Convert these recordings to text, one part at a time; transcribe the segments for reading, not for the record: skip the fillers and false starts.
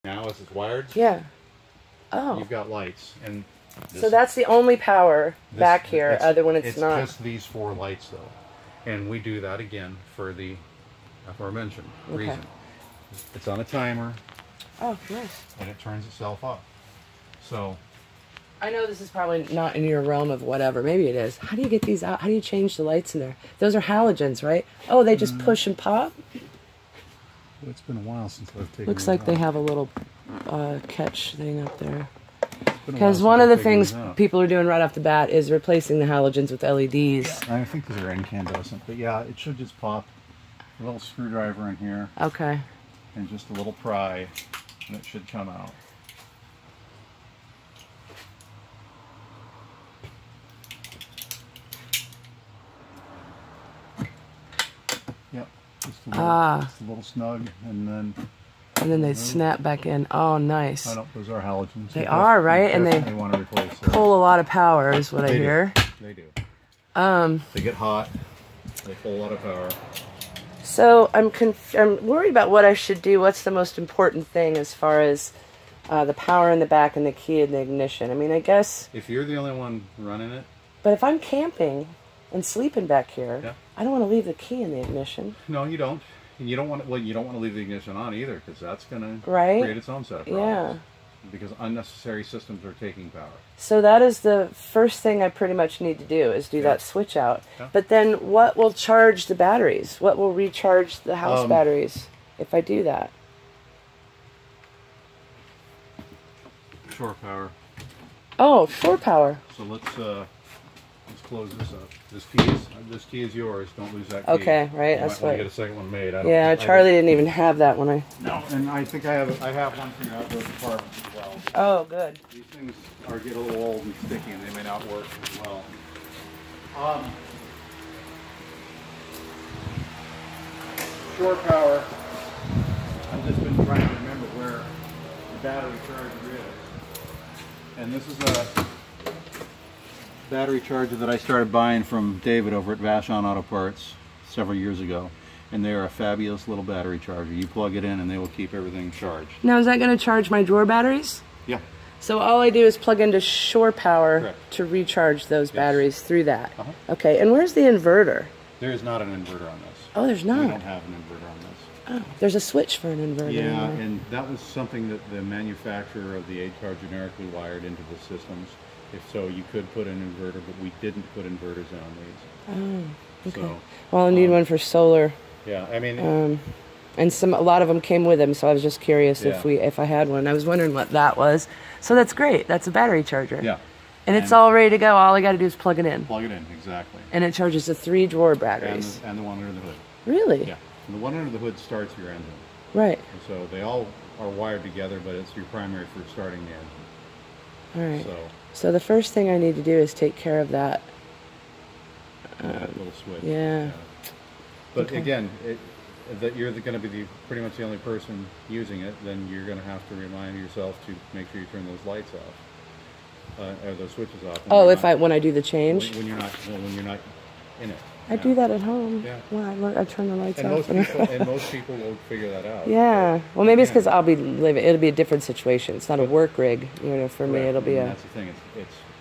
Now as it's wired, Yeah. Oh. you've got lights. And So that's the only power back here, other when it's not. It's just these 4 lights though. And we do that again for the aforementioned reason. It's on a timer. Oh, nice. And it turns itself up. So I know this is probably not in your realm of whatever. Maybe it is. How do you get these out? How do you change the lights in there? Those are halogens, right? Oh, they just push and pop? well, it's been a while since I've taken Looks these like out. they have a little catch thing up there. Because one of the things people are doing right off the bat is replacing the halogens with LEDs. I think these are incandescent, but yeah, it should just pop. A little screwdriver in here. Okay. And just a little pry, and it should come out. Yep, just a little snug, and then they snap back in. Oh, nice. I don't, those are halogens. They are, right? And they want to replace those. pull a lot of power, is what I hear. They do. They get hot. They pull a lot of power. So I'm worried about what I should do. What's the most important thing as far as the power in the back and the key in the ignition? I mean, I guess... If you're the only one running it... But if I'm camping and sleeping back here, yeah. I don't want to leave the key in the ignition. No, you don't. And you don't want to, well, you don't want to leave the ignition on either, because that's going to create its own set of problems. Yeah. Because unnecessary systems are taking power. So that is the first thing I pretty much need to do, is do that switch out. Yeah. But then what will charge the batteries? What will recharge the house batteries if I do that? Shore power. Oh, shore power. So let's close this up. This key is yours. Don't lose that key. Okay, right. You That's might right. get a second one made. Yeah, Charlie didn't even have that when I. No, and I think I have one for your outdoor department as well. Oh, good. These things get a little old and sticky, and they may not work as well. Shore power. I've just been trying to remember where the battery charger is, and this is a battery charger that I started buying from David over at Vashon Auto Parts several years ago, and they are a fabulous little battery charger. You plug it in and they will keep everything charged. Now, is that going to charge my drawer batteries? Yeah. So all I do is plug into shore power to recharge those batteries through that. Okay, and where's the inverter? There is not an inverter on this. Oh, there's not? We don't have an inverter on this. Oh, there's a switch for an inverter. Yeah, and that was something that the manufacturer of the 8-car generically wired into the systems. If so, you could put an inverter, but we didn't put inverters on these. Oh, okay. So, well, I need one for solar. Yeah, I mean, and a lot of them came with them, so I was just curious if I had one. I was wondering what that was. So that's great. That's a battery charger. Yeah. And it's all ready to go. All I got to do is plug it in. Plug it in, exactly. And it charges the 3 drawer batteries. And the one under the hood. Really? Yeah. And the one under the hood starts your engine. Right. And so they all are wired together, but it's your primary for starting the engine. All right. So the first thing I need to do is take care of that. That little switch. Yeah. But again, that you're going to be pretty much the only person using it, then you're going to have to remind yourself to make sure you turn those lights off, or those switches off. Oh, when I do the change? When you're not in it. I do that at home. Yeah. Well, I turn the lights off. Most people will figure that out. Yeah. Well, maybe it's because I'll be living. It'll be a different situation. It's not a work rig. For me, it'll be That's the thing.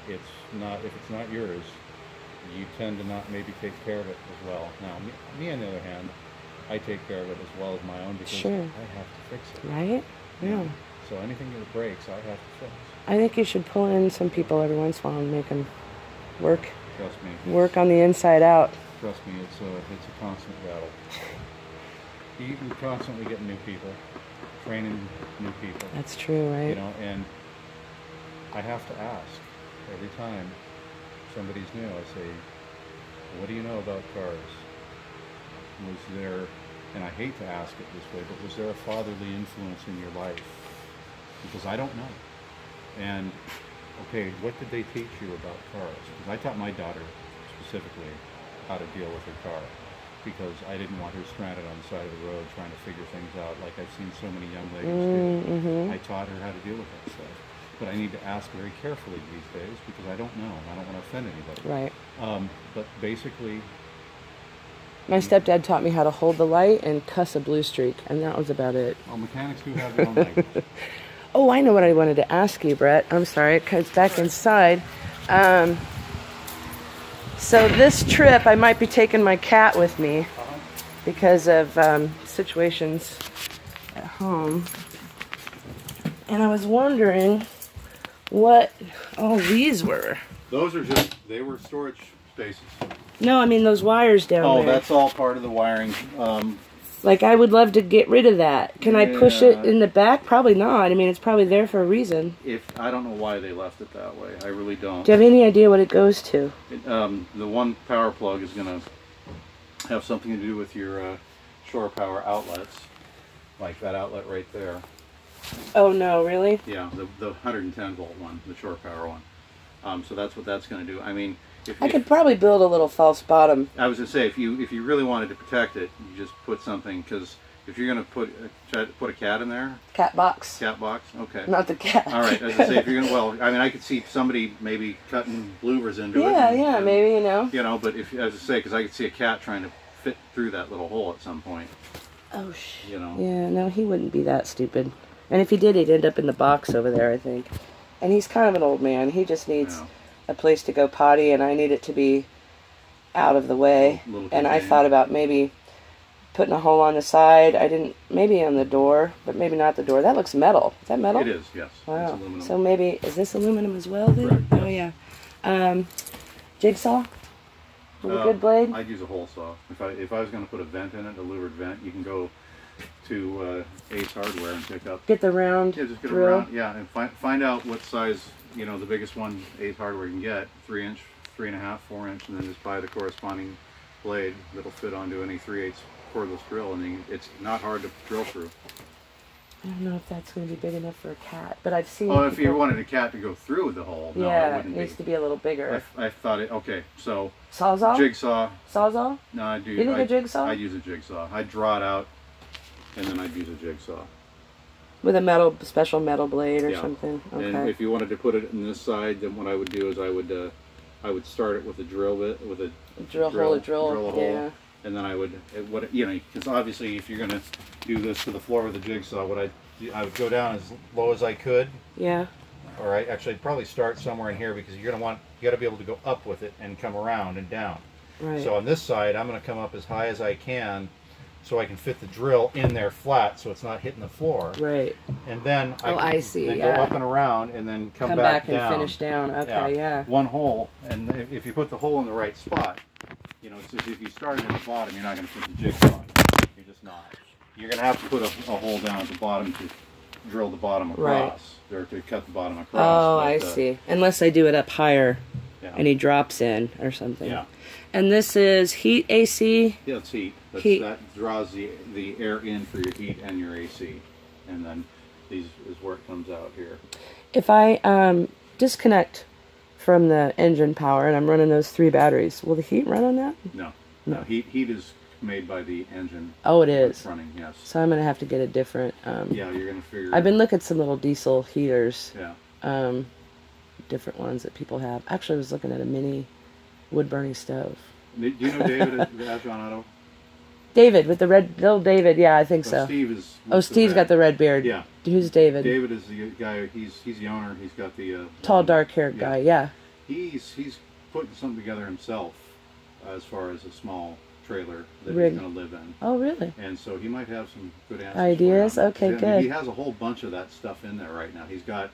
It's not, if it's not yours, you tend to not maybe take care of it as well. Now, me on the other hand, I take care of it as well as my own because I have to fix it. Right? Yeah. So anything that breaks, I have to fix. I think you should pull in some people every once in a while and make them work. Trust me. Work on the inside out. Trust me, it's a constant battle. You're constantly getting new people, training new people. That's true, right? And I have to ask every time somebody's new. I say, "What do you know about cars? Was there?" And I hate to ask it this way, but was there a fatherly influence in your life? Because I don't know. And okay, what did they teach you about cars? Because I taught my daughter specifically how to deal with her car, because I didn't want her stranded on the side of the road trying to figure things out like I've seen so many young ladies do. I taught her how to deal with that stuff. But I need to ask very carefully these days because I don't know. I don't want to offend anybody. Right. But basically, My stepdad taught me how to hold the light and cuss a blue streak, and that was about it. Well, mechanics do have their own language. Oh, I know what I wanted to ask you, Brett. I'm sorry, it's back inside. So this trip, I might be taking my cat with me because of situations at home. And I was wondering what all these were. Those are just, they were storage spaces. No, I mean those wires down there. Oh, that's all part of the wiring. Like, I would love to get rid of that. Can I push it in the back? Probably not. I mean, it's probably there for a reason. I don't know why they left it that way. I really don't. Do you have any idea what it goes to? The one power plug is going to have something to do with your shore power outlets, like that outlet right there. Oh, no, really? Yeah, the 110 volt one, the shore power one. So that's what that's going to do. I mean, I could probably build a little false bottom. I was going to say, if you really wanted to protect it, you just put something, because if you're going to put a cat in there. Cat box. Cat box? Okay. Not the cat. All right, I was going to say, if you're going to, well, I mean, I could see somebody maybe cutting louvers into it. Yeah, maybe, you know. You know, but if, as I say, because I could see a cat trying to fit through that little hole at some point. Oh, shit. You know. Yeah, no, he wouldn't be that stupid. And if he did, he'd end up in the box over there, I think. And he's kind of an old man. He just needs a place to go potty, and I need it to be out of the way. And I thought about maybe putting a hole on the side. I didn't, maybe on the door, but maybe not the door. That looks metal. Is that metal? It is, yes. Wow. It's aluminum. So maybe, is this aluminum as well then? Correct. Oh, yeah. Jigsaw? With a good blade? I'd use a hole saw. If I was going to put a vent in it, a louvered vent, you can go to Ace Hardware and pick up. Get the round just get drill. a round, yeah, and find out what size, you know, the biggest one Ace Hardware can get, 3 inch, 3.5, 4 inch, and then just buy the corresponding blade that'll fit onto any 3/8 cordless drill, and then it's not hard to drill through. I don't know if that's going to be big enough for a cat, but I've seen. Oh, if you wanted a cat to go through the hole, no, yeah, it wouldn't needs to be a little bigger. I thought it. Okay, so Sawzall. Jigsaw. Sawzall. No, I do. You think a jigsaw? I'd use a jigsaw. I'd draw it out, and then I'd use a jigsaw. With a special metal blade or something. Okay. And if you wanted to put it in this side, then what I would do is I would start it with a drill bit, with a drill a hole, yeah. and then I would, you know, because obviously if you're going to do this to the floor with a jigsaw, I would go down as low as I could. Yeah. All right. Actually, I'd probably start somewhere in here, because you got to be able to go up with it and come around and down. Right. So on this side, I'm going to come up as high as I can, so I can fit the drill in there flat, so it's not hitting the floor. Right. And then I see. Then go up and around, and then come back down. and finish down. Okay, yeah. One hole, and if you put the hole in the right spot, you know, so if you started at the bottom, you're not going to put the jigsaw. You're just not. You're going to have to put a hole down at the bottom to drill the bottom across, or to cut the bottom across. Oh, I see. Unless I do it up higher, and he drops in or something. Yeah. And this is heat AC? Yeah, it's heat. That draws the air in for your heat and your AC. And then these is where it comes out here. If I disconnect from the engine power and I'm running those 3 batteries, will the heat run on that? No. No. Heat is made by the engine. Oh, it is? Running, yes. So I'm going to have to get a different... yeah, you're going to figure... I've been looking at some little diesel heaters. Yeah. Different ones that people have. Actually, I was looking at a mini wood-burning stove. Do you know David at Adron Auto? David, with the red... Little David, yeah, I think so. Steve is... Oh, Steve's got the red beard. Yeah. Who's David? David is the guy, he's the owner, he's got the... tall, dark-haired guy, yeah. He's putting something together himself, as far as a small trailer that Rig. he's going to live in. Oh, really? And so he might have some good answers. Ideas? Okay, good. good. He has a whole bunch of that stuff in there right now. He's got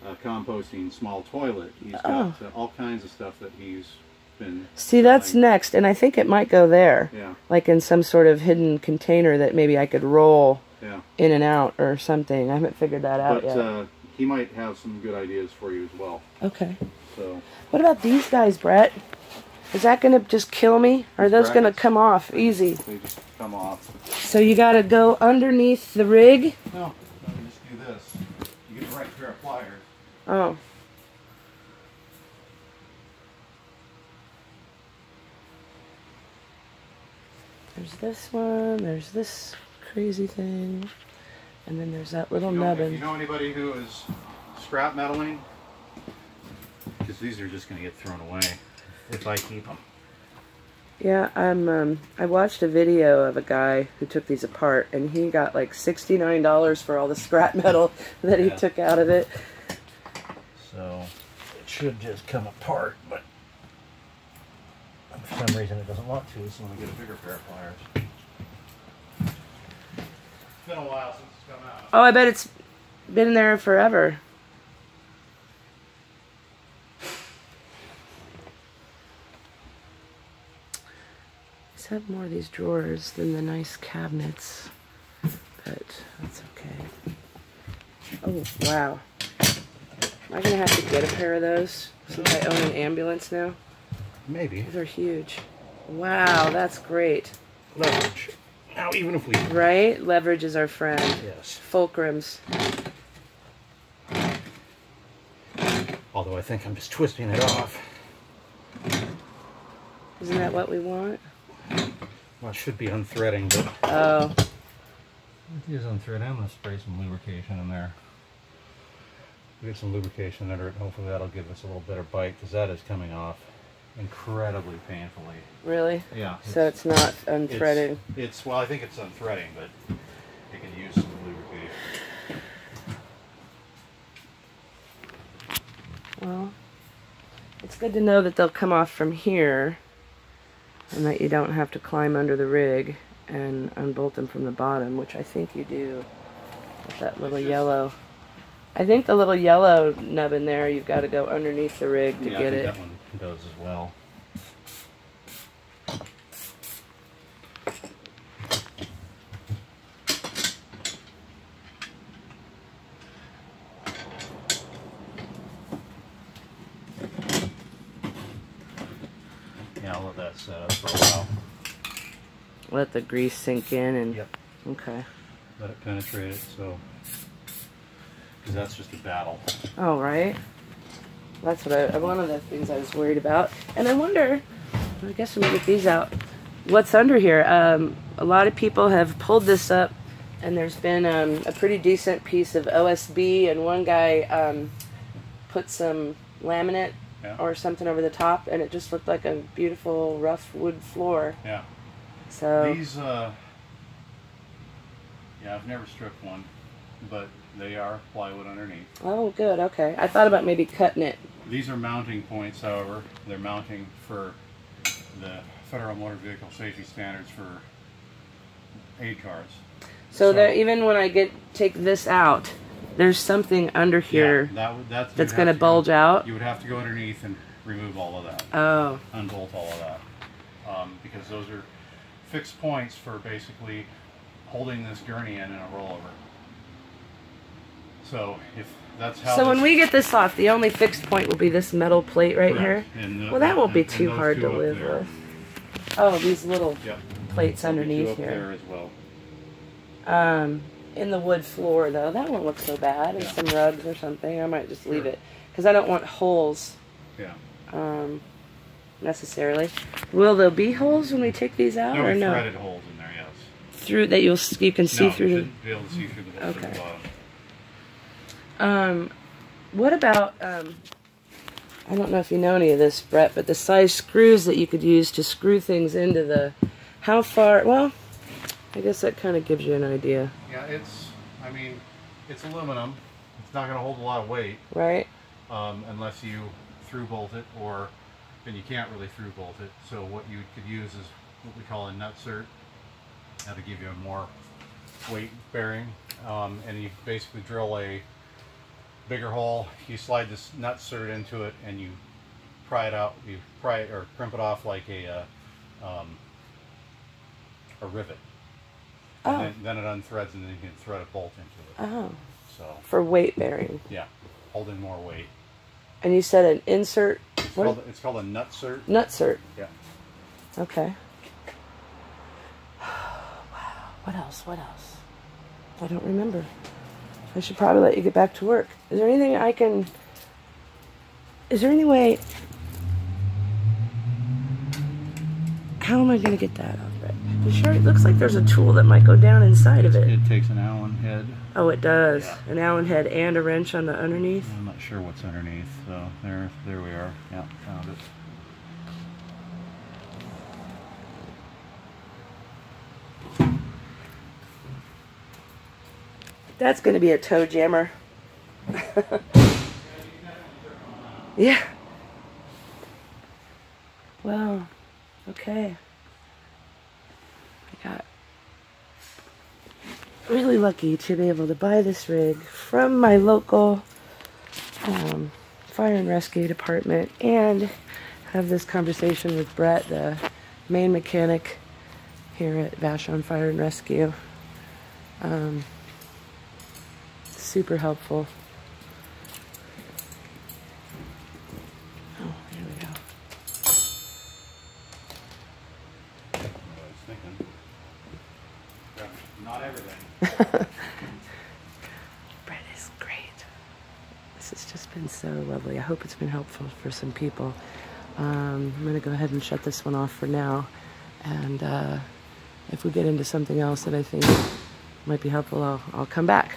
a composting small toilet. He's got all kinds of stuff that he's been... See, that's next, and I think it might go there. Yeah. Like in some sort of hidden container that maybe I could roll in and out or something. I haven't figured that out yet. But he might have some good ideas for you as well. Okay. So. What about these guys, Brett? Is that going to just kill me? Or are those going to come off easy? They just come off. So you got to go underneath the rig? No, you just do this. You get the right pair of pliers. Oh. There's this one, there's this crazy thing, and then there's that little nubbin. If you know anybody who is scrap metaling, because these are just going to get thrown away if I keep them. Yeah, I watched a video of a guy who took these apart, and he got like $69 for all the scrap metal that he took out of it. So it should just come apart, but for some reason it doesn't want to, so I'm going to get a bigger pair of pliers. It's been a while since it's come out. Oh, I bet it's been there forever. These have more of these drawers than the nice cabinets, but that's okay. Oh, wow. Am I going to have to get a pair of those since I own an ambulance now? Maybe. They're huge. Wow, that's great. Leverage. Now, even if we... Right? Leverage is our friend. Yes. Fulcrums. Although I think I'm just twisting it off. Isn't that what we want? Well, it should be unthreading, but... Oh. It is unthreading. I'm going to spray some lubrication in there. Get some lubrication under it. Hopefully that'll give us a little better bite, because that is coming off incredibly painfully. Really? Yeah. So it's not unthreaded. It's well, I think it's unthreading, but it can use some lubrication. Well, it's good to know that they'll come off from here, and that you don't have to climb under the rig and unbolt them from the bottom, which I think you do with that little yellow. I think the little yellow nub in there, you've got to go underneath the rig to get it. That one does as well. Yeah, I'll let that set up for a while. Let the grease sink in and... Yep. Okay. Let it penetrate it, so... Because that's just a battle. Oh, right. That's what one of the things I was worried about. And I wonder, I guess when we get these out, what's under here? A lot of people have pulled this up, and there's been a pretty decent piece of OSB, and one guy put some laminate or something over the top, and it just looked like a beautiful rough wood floor. Yeah. So these, yeah, I've never stripped one, but they are plywood underneath. Oh, good. Okay. I thought about maybe cutting it. These are mounting points, however. They're mounting for the Federal Motor Vehicle Safety Standards for aid cars. So there, even when I take this out, there's something under here that's going to bulge out? You would have to go underneath and remove all of that. Oh. Unbolt all of that. Because those are fixed points for basically holding this gurney in a rollover. So if that's how. So when we get this off, the only fixed point will be this metal plate right here. Well, that won't be too hard to live with. Oh, these little plates underneath here. There as well. In the wood floor though, that won't look so bad. And some rugs or something. I might just leave it because I don't want holes. Yeah. Necessarily. Will there be holes when we take these out, or no? Threaded holes in there, yes. Through that you can see through. You should be able to see through the holes at the bottom. What about, I don't know if you know any of this, Brett, but the size screws that you could use to screw things into the, how far, well, I guess that kind of gives you an idea. Yeah, I mean, it's aluminum. It's not going to hold a lot of weight. Right. Unless you through bolt it, or then you can't really through bolt it. So what you could use is what we call a nutsert. That'll give you a more weight bearing. And you basically drill a bigger hole, you slide this nutsert into it, and you pry it out. You pry it or crimp it off like a rivet. And then it unthreads, and then you can thread a bolt into it. Oh. So for weight bearing. Yeah, holding more weight. And you said an insert. It's called a nutsert. Nutsert. Yeah. Okay. Wow. What else? What else? I don't remember. I should probably let you get back to work. Is there anything I can... Is there any way... How am I going to get that off, Brett? You sure? It looks like there's a tool that might go down inside of it. It takes an Allen head. Oh, it does. Yeah. An Allen head and a wrench on the underneath? I'm not sure what's underneath, so there we are. Yeah, found it. That's going to be a toe jammer. Yeah. Well, okay. I got really lucky to be able to buy this rig from my local fire and rescue department and have this conversation with Brett, the main mechanic here at Vashon Fire and Rescue. Super helpful. Oh, there we go. I was thinking. Not everything. Brett is great. This has just been so lovely. I hope it's been helpful for some people. I'm going to go ahead and shut this one off for now. And if we get into something else that I think might be helpful, I'll come back.